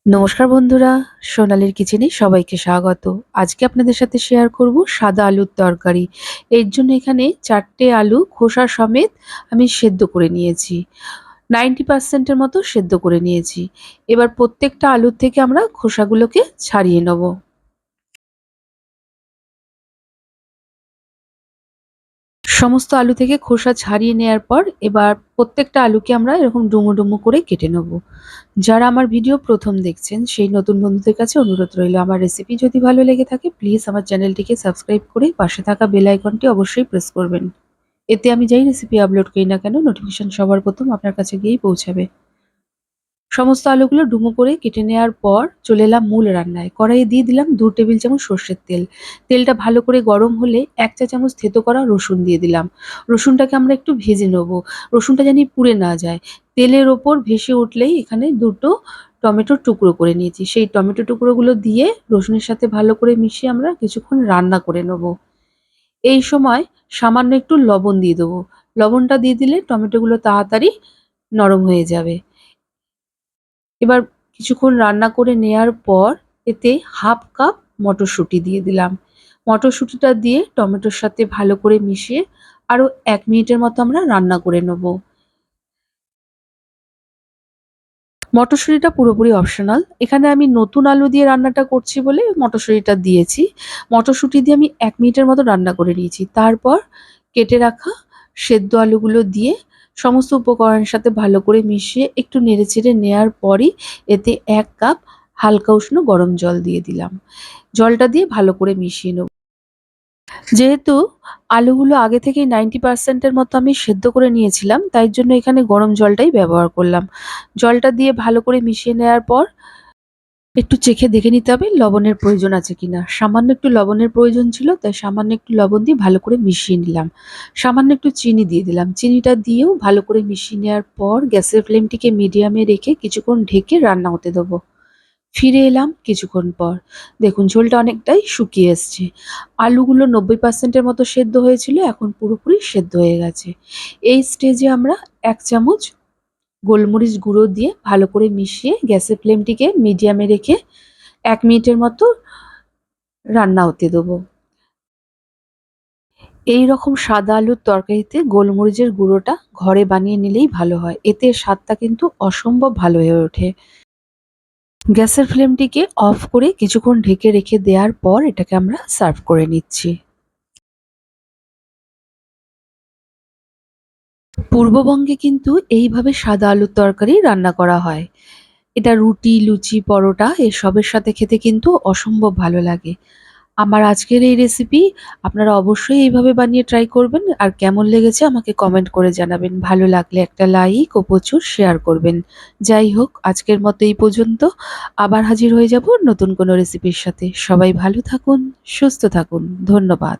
নমস্কার বন্ধুরা, সোনালীর কিচেনে সবাইকে স্বাগত। আজকে আপনাদের সাথে শেয়ার করব সাদা আলুর তরকারি। এর জন্য এখানে 4টে আলু খোসা সমেত আমি সেদ্ধ করে নিয়েছি। 90% এর মতো সেদ্ধ করে নিয়েছি। এবার প্রত্যেকটা আলুর থেকে আমরা খোসাগুলোকে ছাড়িয়ে নেব। সমস্ত আলু থেকে খোসা ছাড়িয়ে নেওয়ার পর এবার প্রত্যেকটা আলুকে আমরা এরকম ডুমো ডুমো করে কেটে নেব। যারা আমার ভিডিও প্রথম দেখছেন সেই নতুন বন্ধুদের কাছে অনুরোধ রইল, আমার রেসিপি যদি ভালো লেগে থাকে প্লিজ আমার চ্যানেলটিকে সাবস্ক্রাইব করে পাশে থাকা বেল আইকনটি অবশ্যই প্রেস করবেন। এতে আমি যেই রেসিপি আপলোড করি না কেন নোটিফিকেশন সবার প্রথম আপনার কাছে গিয়েই পৌঁছাবে। সমস্ত আলুগুলো ডুমো করে কেটে নেওয়ার পর চলে এলাম মূল রান্নায়। কড়াইয়ে দিয়ে দিলাম 2 টেবিল চামচ সর্ষের তেল। তেলটা ভালো করে গরম হলে 1 চা চামচ থেতো করা রসুন দিয়ে দিলাম। রসুনটাকে আমরা একটু ভেজে নেব। রসুনটা জানি পুড়ে না যায়। তেলের ওপর ভেসে উঠলেই এখানে 2টো টমেটোর টুকরো করে নিয়েছি। সেই টমেটো টুকরোগুলো দিয়ে রসুনের সাথে ভালো করে মিশিয়ে আমরা কিছুক্ষণ রান্না করে নেব। এই সময় সামান্য একটু লবণ দিয়ে দেবো। লবণটা দিয়ে দিলে টমেটোগুলো তাড়াতাড়ি নরম হয়ে যাবে। এবার কিছুক্ষণ রান্না করে নেয়ার পর এতে হাফ কাপ মটরশুঁটি দিয়ে দিলাম। মটরশুঁটিটা দিয়ে টমেটোর সাথে ভালো করে মিশিয়ে আরও 1 মিনিটের মতো আমরা রান্না করে নেব। মটরশুঁটিটা পুরোপুরি অপশনাল। এখানে আমি নতুন আলু দিয়ে রান্নাটা করছি বলে মটরশুঁটিটা দিয়েছি। মটরশুঁটি দিয়ে আমি 1 মিনিটের মতো রান্না করে নিয়েছি। তারপর কেটে রাখা সেদ্ধ আলুগুলো দিয়ে সমস্ত উপকরণের সাথে ভালো করে মিশিয়ে একটু নেড়েচেড়ে নেয়ার পরই এতে 1 কাপ হালকা উষ্ণ গরম জল দিয়ে দিলাম। জলটা দিয়ে ভালো করে মিশিয়ে নেব। যেহেতু আলুগুলো আগে থেকেই 90% এর মতো আমি সেদ্ধ করে নিয়েছিলাম, তাই জন্য এখানে গরম জলটাই ব্যবহার করলাম। জলটা দিয়ে ভালো করে মিশিয়ে নেওয়ার পর একটু চেখে দেখে নিতে হবে লবণের প্রয়োজন আছে কিনা। সামান্য একটু লবণের প্রয়োজন ছিল, তাই সামান্য একটু লবণ দিয়ে ভালো করে মিশিয়ে নিলাম। সামান্য একটু চিনি দিয়ে দিলাম। চিনিটা দিয়েও ভালো করে মিশিয়ে নেওয়ার পর গ্যাসের ফ্লেমটিকে মিডিয়ামে রেখে কিছুক্ষণ ঢেকে রান্না হতে দেবো। ফিরে এলাম কিছুক্ষণ পর। দেখুন ঝোলটা অনেকটাই শুকিয়ে এসছে। আলুগুলো 90% এর মতো সেদ্ধ হয়েছিল, এখন পুরোপুরি সেদ্ধ হয়ে গেছে। এই স্টেজে আমরা 1 চামচ গোলমরিচ গুঁড়ো দিয়ে ভালো করে মিশিয়ে গ্যাসের ফ্লেমটিকে মিডিয়ামে রেখে 1 মিনিটের মতো রান্না হতে দেবো। এইরকম সাদা আলুর তরকারিতে গোলমরিচের গুঁড়োটা ঘরে বানিয়ে নিলেই ভালো হয়। এতে স্বাদটা কিন্তু অসম্ভব ভালো হয়ে ওঠে। গ্যাসের ফ্লেমটিকে অফ করে কিছুক্ষণ ঢেকে রেখে দেওয়ার পর এটাকে আমরা সার্ভ করে নিচ্ছি। পূর্ববঙ্গে কিন্তু এইভাবে সাদা আলুর তরকারি রান্না করা হয়। এটা রুটি, লুচি, পরোটা এসবের সাথে খেতে কিন্তু অসম্ভব ভালো লাগে। আমার আজকের এই রেসিপি আপনারা অবশ্যই এইভাবে বানিয়ে ট্রাই করবেন। আর কেমন লেগেছে আমাকে কমেন্ট করে জানাবেন। ভালো লাগলে একটা লাইক ও প্রচুর শেয়ার করবেন। যাই হোক আজকের মতো এই পর্যন্ত। আবার হাজির হয়ে যাব নতুন কোনো রেসিপির সাথে। সবাই ভালো থাকুন, সুস্থ থাকুন। ধন্যবাদ।